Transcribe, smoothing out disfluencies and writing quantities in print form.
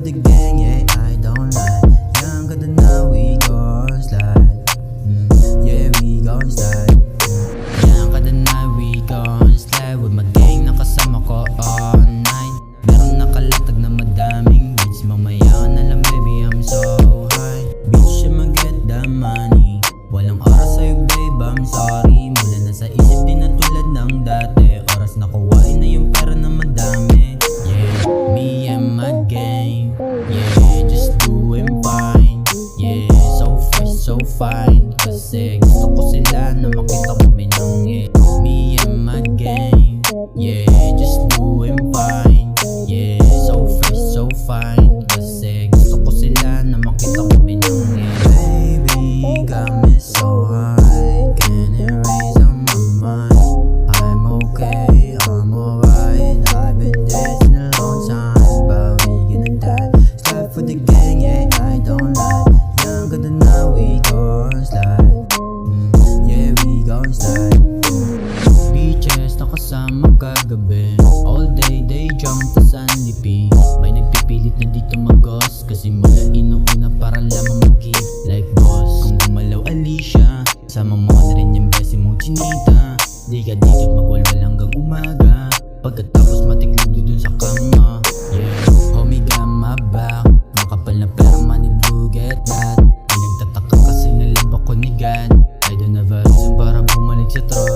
for the gang, yeah, I don't lie. Younger than now, we gon' slide. Yeah, we gon' slide. Younger than now, we gon' slide. With my gang, nakasama ko all night. Meron nakalatag na madaming beats. Mamaya ka na lang, baby, I'm so high. Bitch, I'ma get the money. Walang oras sa'yo, babe, I'm sorry. Mula na sa isip, di na tulad ng dati. Oras na kuwain na yung pera na madami. Yeah, me and my gang. Yeah, just doing fine. Yeah, so fresh, so fine. Kasi gusto ko sila na makita ko minangin. Me and my gang. Yeah, just doing fine. Yeah, so fresh, so fine. Kasi gusto ko sila na makita ko minangin. Baby, got me so high. Can't erase on my mind. I'm okay, I'm alright. I've been dancing a long time, but we gonna die. Slide for the gang, yeah, I don't lie. Younger than now, we gon' slide. Yeah, we gon' slide. Beaches na kasama kagabi. All day, they jump sa Sanlipi. May nagpipilit na dito mag-ghost, kasi mula inuuna para lamang mag-keep like boss. Kung gumalaw Alicia, sama mo na rin yung besi mo chinita. Di ka dito't magwalwal hanggang umaga. Pagkatapos matiklog dun sa kama. Yeah, homie got my back. Makapal na pera money blue, get that. Pinagtataka kasi nalab ako ni God. I don't have a reason para bumalik sa tropa.